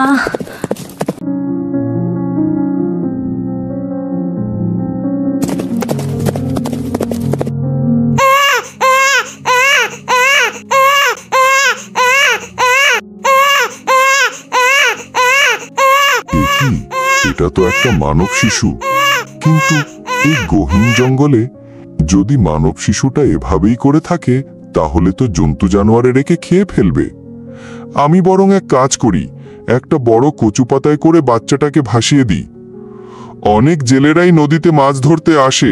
এটা তো একটা মানব শিশু, কিন্তু এই গহীন জঙ্গলে যদি মানব শিশুটা এভাবেই করে থাকে তাহলে তো জন্তু জানোয়ারে রেখে খেয়ে ফেলবে। আমি বরং এক কাজ করি, একটা বড় কচু পাতায় করে বাচ্চাটাকে ভাসিয়ে দিই। অনেক জেলেরাই নদীতে মাছ ধরতে আসে,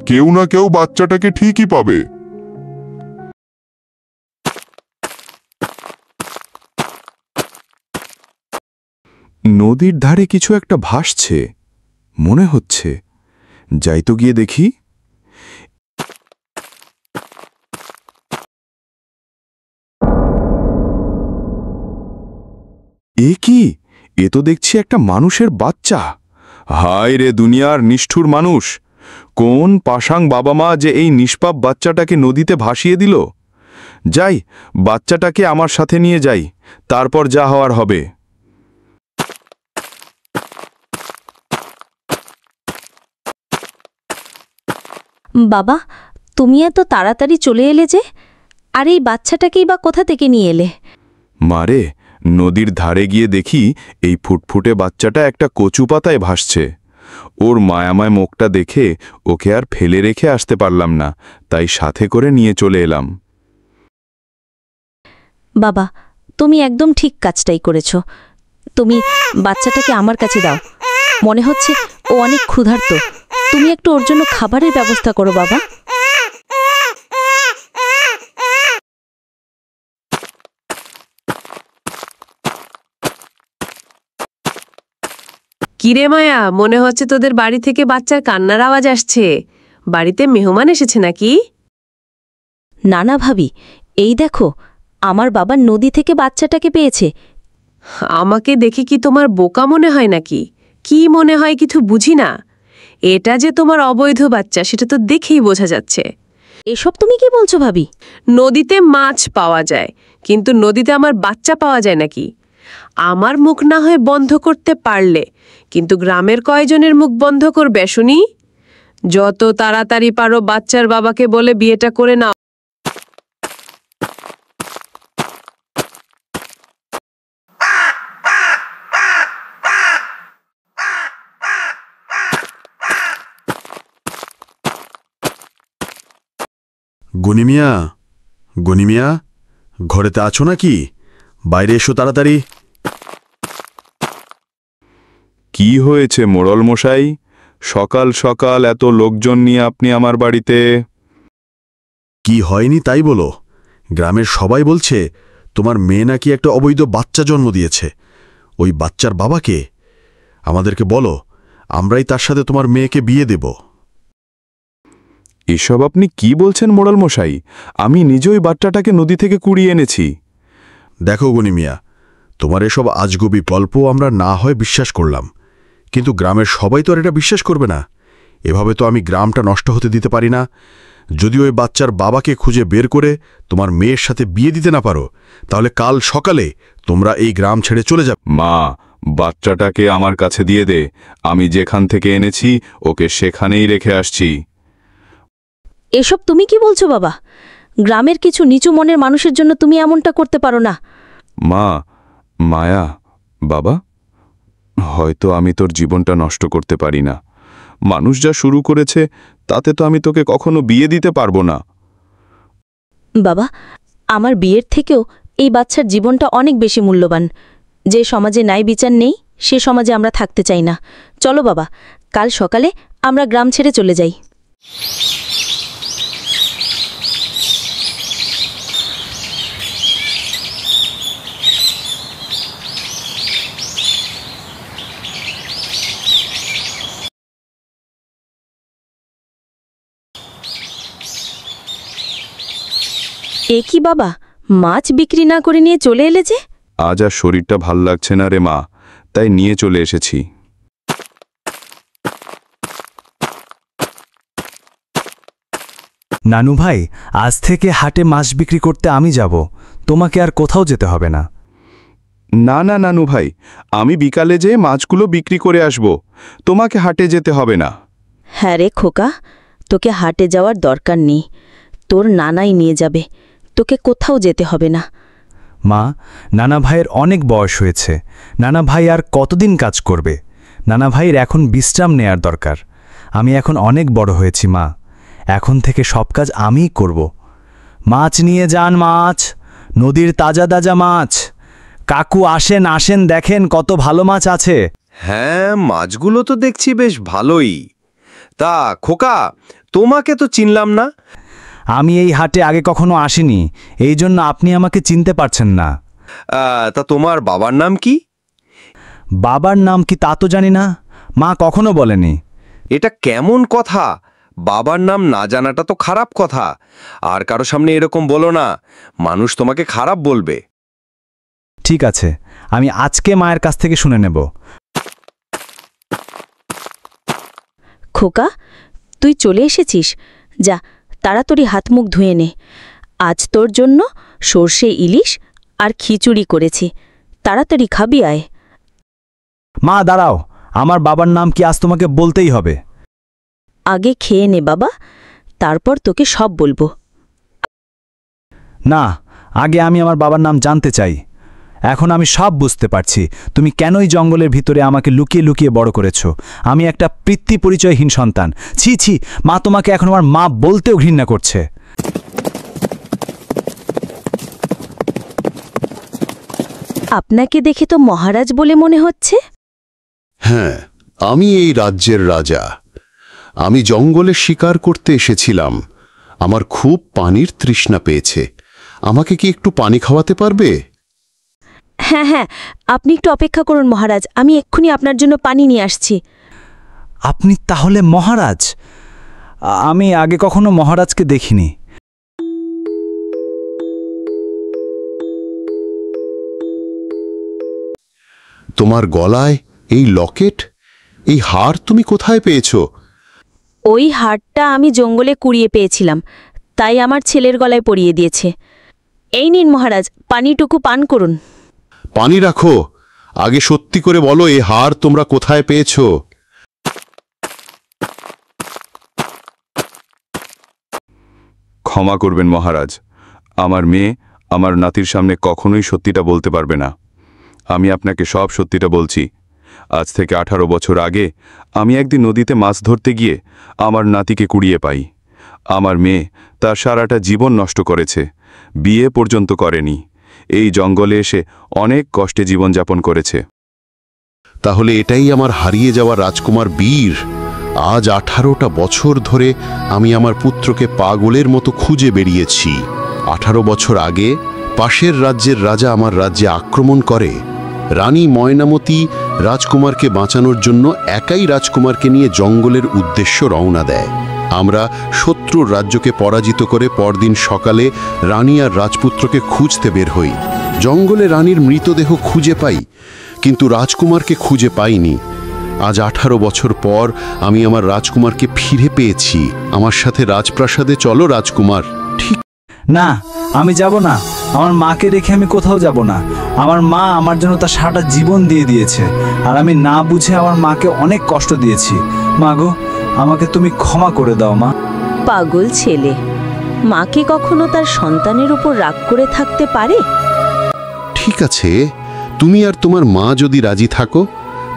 কেউ না কেউ বাচ্চাটাকে ঠিকই পাবে। নদীর ধারে কিছু একটা ভাসছে মনে হচ্ছে, যাই তো গিয়ে দেখি। এ কি? এ তো দেখছি একটা মানুষের বাচ্চা। হায় রে দুনিয়ার নিষ্ঠুর মানুষ! কোন পাষাং বাবা মা যে এই নিষ্পাপ বাচ্চাটাকে নদীতে ভাসিয়ে দিল। যাই, বাচ্চাটাকে আমার সাথে নিয়ে যাই, তারপর যা হওয়ার হবে। বাবা, তুমি এত তাড়াতাড়ি চলে এলে যে? আর এই বাচ্চাটাকেই বা কোথা থেকে নিয়ে এলে? মারে, নদীর ধারে গিয়ে দেখি এই ফুটফুটে বাচ্চাটা একটা কচু পাতায় ভাসছে। ওর মায়াময় মুখটা দেখে ওকে আর ফেলে রেখে আসতে পারলাম না, তাই সাথে করে নিয়ে চলে এলাম। বাবা, তুমি একদম ঠিক কাজটাই করেছ। তুমি বাচ্চাটাকে আমার কাছে দাও। মনে হচ্ছে ও অনেক ক্ষুধার্ত। তুমি একটু ওর জন্য খাবারের ব্যবস্থা করো বাবা। কিরে মায়া, মনে হচ্ছে তোদের বাড়ি থেকে বাচ্চার কান্নার আওয়াজ আসছে। বাড়িতে মেহমান এসেছে নাকি? না না ভাবি, এই দেখো, আমার বাবা নদী থেকে বাচ্চাটাকে পেয়েছে। আমাকে দেখে কি তোমার বোকা মনে হয় নাকি? কি মনে হয় কিছু বুঝি না। এটা যে তোমার অবৈধ বাচ্চা সেটা তো দেখেই বোঝা যাচ্ছে। এসব তুমি কি বলছো ভাবি? নদীতে মাছ পাওয়া যায়, কিন্তু নদীতে আমার বাচ্চা পাওয়া যায় নাকি? আমার মুখ না হয় বন্ধ করতে পারলে, কিন্তু গ্রামের কয়জনের মুখ বন্ধ করবে শুনি? যত তাড়াতাড়ি পারো বাচ্চার বাবাকে বলে বিয়েটা করে নাও। গনিমিয়া, গনিমিয়া, ঘরেতে আছো নাকি? বাইরে এসো তাড়াতাড়ি। কি হয়েছে মোড়ল মশাই? সকাল সকাল এত লোকজন নিয়ে আপনি আমার বাড়িতে? কি হয়নি তাই বলো। গ্রামের সবাই বলছে তোমার মেয়ে নাকি একটা অবৈধ বাচ্চা জন্ম দিয়েছে। ওই বাচ্চার বাবাকে আমাদেরকে বলো, আমরাই তার সাথে তোমার মেয়েকে বিয়ে দেব। এসব আপনি কি বলছেন মোড়ল মশাই? আমি নিজেই বাচ্চাটাকে নদী থেকে কুড়িয়ে এনেছি। দেখো গনিমিয়া, তোমার এসব আজগুবি গল্প আমরা না হয় বিশ্বাস করলাম, কিন্তু গ্রামের সবাই তো আর এটা বিশ্বাস করবে না। এভাবে তো আমি গ্রামটা নষ্ট হতে দিতে পারি না। যদি ওই বাচ্চার বাবাকে খুঁজে বের করে তোমার মেয়ের সাথে বিয়ে দিতে না পারো, তাহলে কাল সকালে তোমরা এই গ্রাম ছেড়ে চলে যাবে। মা, বাচ্চাটাকে আমার কাছে দিয়ে দে। আমি যেখান থেকে এনেছি ওকে সেখানেই রেখে আসছি। এসব তুমি কি বলছো বাবা? গ্রামের কিছু নিচু মনের মানুষের জন্য তুমি এমনটা করতে পারো না। মা, মায়া, বাবা, হয়তো আমি তোর জীবনটা নষ্ট করতে পারি না। মানুষ যা শুরু করেছে তাতে তো আমি তোকে কখনো বিয়ে দিতে পারবো না। বাবা, আমার বিয়ের থেকেও এই বাচ্চার জীবনটা অনেক বেশি মূল্যবান। যে সমাজে ন্যায় বিচার নেই সে সমাজে আমরা থাকতে চাই না। চলো বাবা, কাল সকালে আমরা গ্রাম ছেড়ে চলে যাই। এ কি বাবা, মাছ বিক্রি না করে নিয়ে চলে এলে যে? আজ আর শরীরটা ভাল লাগছে না রে মা, তাই নিয়ে চলে এসেছি। নানু ভাই, আজ থেকে হাটে মাছ বিক্রি করতে আমি যাব, তোমাকে আর কোথাও যেতে হবে না। না না নানু ভাই, আমি বিকালে যেয়ে মাছগুলো বিক্রি করে আসব, তোমাকে হাটে যেতে হবে না। হ্যাঁ রে খোকা, তোকে হাটে যাওয়ার দরকার নেই, তোর নানাই নিয়ে যাবে, তোকে কোথাও যেতে হবে না। মা, নানা ভাইয়ের অনেক বয়স হয়েছে, নানা ভাই আর কতদিন কাজ করবে? নানা ভাইয়ের এখন বিশ্রাম নেয়ার দরকার। আমি এখন অনেক বড় হয়েছি মা, এখন থেকে সব কাজ আমিই করব। মাছ নিয়ে যান, মাছ, নদীর তাজা তাজা মাছ। কাকু আসেন আসেন, দেখেন কত ভালো মাছ আছে। হ্যাঁ, মাছগুলো তো দেখছি বেশ ভালোই। তা খোকা, তোমাকে তো চিনলাম না। আমি এই হাটে আগে কখনো আসিনি, এই জন্য আপনি আমাকে চিনতে পারছেন না। তা তোমার বাবার নাম কি? বাবার নাম কি তা তো জানি না, মা কখনো বলেনি। এটা কেমন কথা? বাবার নাম না জানাটা তো খারাপ কথা। আর কারো সামনে এরকম বলো না, মানুষ তোমাকে খারাপ বলবে। ঠিক আছে, আমি আজকে মায়ের কাছ থেকে শুনে নেব। খোকা, তুই চলে এসেছিস, যা তাড়াতাড়ি হাত মুখ ধুয়ে নে। আজ তোর জন্য সর্ষে ইলিশ আর খিচুড়ি করেছি, তাড়াতাড়ি খাবি আয়। মা দাঁড়াও, আমার বাবার নাম কি আজ তোমাকে বলতেই হবে? আগে খেয়ে নে বাবা, তারপর তোকে সব বলবো। না, আগে আমি আমার বাবার নাম জানতে চাই। এখন আমি সব বুঝতে পারছি তুমি কেনই জঙ্গলের ভিতরে আমাকে লুকিয়ে লুকিয়ে বড় করেছ। আমি একটা পিতৃ পরিচয়হীন সন্তান। ছি ছি, মা তোমাকে এখন আমার মা বলতেও ঘৃণা করছে। আপনাকে দেখে তো মহারাজ বলে মনে হচ্ছে। হ্যাঁ, আমি এই রাজ্যের রাজা। আমি জঙ্গলে শিকার করতে এসেছিলাম। আমার খুব পানির তৃষ্ণা পেয়েছে। আমাকে কি একটু পানি খাওয়াতে পারবে? হ্যাঁ হ্যাঁ, আপনি একটু অপেক্ষা করুন মহারাজ, আমি এক্ষুনি আপনার জন্য পানি নিয়ে আসছি। আপনি তাহলে মহারাজ? আমি আগে কখনো মহারাজকে দেখিনি। তোমার গলায় এই লকেট, এই হার তুমি কোথায় পেয়েছ? ওই হারটা আমি জঙ্গলে কুড়িয়ে পেয়েছিলাম, তাই আমার ছেলের গলায় পরিয়ে দিয়েছে। এই নিন মহারাজ, পানিটুকু পান করুন। পানি রাখো, আগে সত্যি করে বলো এই হার তোমরা কোথায় পেয়েছ? ক্ষমা করবেন মহারাজ, আমার মেয়ে আমার নাতির সামনে কখনোই সত্যিটা বলতে পারবে না। আমি আপনাকে সব সত্যিটা বলছি। আজ থেকে 18 বছর আগে আমি একদিন নদীতে মাছ ধরতে গিয়ে আমার নাতিকে কুড়িয়ে পাই। আমার মেয়ে তার সারাটা জীবন নষ্ট করেছে, বিয়ে পর্যন্ত করেনি। এই জঙ্গলে এসে অনেক কষ্টে জীবনযাপন করেছে। তাহলে এটাই আমার হারিয়ে যাওয়া রাজকুমার বীর। আজ 18টা বছর ধরে আমি আমার পুত্রকে পাগলের মতো খুঁজে বেরিয়েছি। 18 বছর আগে পাশের রাজ্যের রাজা আমার রাজ্যে আক্রমণ করে। রানী ময়নামতি রাজকুমারকে বাঁচানোর জন্য একাই রাজকুমারকে নিয়ে জঙ্গলের উদ্দেশ্য রওনা দেয়। আমরা শত্রুর রাজ্যকে পরাজিত করে পরদিন সকালে রানী আর রাজপুত্রকে খুঁজতে বের হই। জঙ্গলে রানীর মৃতদেহ খুঁজে পাই, কিন্তু রাজকুমারকে খুঁজে পাইনি। আজ 18 বছর পর আমি আমার রাজকুমারকে ফিরে পেয়েছি। আমার সাথে রাজপ্রাসাদে চলো রাজকুমার। ঠিক না, আমি যাব না। আমার মাকে রেখে আমি কোথাও যাব না। আমার মা আমার জন্য তার সারাটা জীবন দিয়ে দিয়েছে, আর আমি না বুঝে আমার মাকে অনেক কষ্ট দিয়েছি। মা গো, আমাকে তুমি ক্ষমা করে দাও মা। পাগল ছেলে, মাকে কখনো তার সন্তানের উপর রাগ করে থাকতে পারে? ঠিক আছে, তুমি আর তোমার মা যদি রাজি থাকো,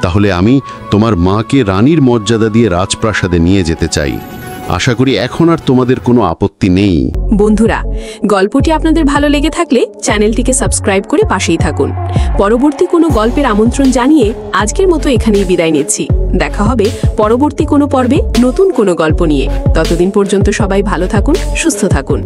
তাহলে আমি তোমার মাকে রানীর মর্যাদা দিয়ে রাজপ্রাসাদে নিয়ে যেতে চাই। আশা করি এখন আর তোমাদের কোনো আপত্তি নেই। বন্ধুরা, গল্পটি আপনাদের ভালো লেগে থাকলে চ্যানেলটিকে সাবস্ক্রাইব করে পাশেই থাকুন। পরবর্তী কোনো গল্পের আমন্ত্রণ জানিয়ে আজকের মতো এখানেই বিদায় নিচ্ছি। দেখা হবে পরবর্তী কোনো পর্বে নতুন কোনো গল্প নিয়ে। ততদিন পর্যন্ত সবাই ভালো থাকুন, সুস্থ থাকুন।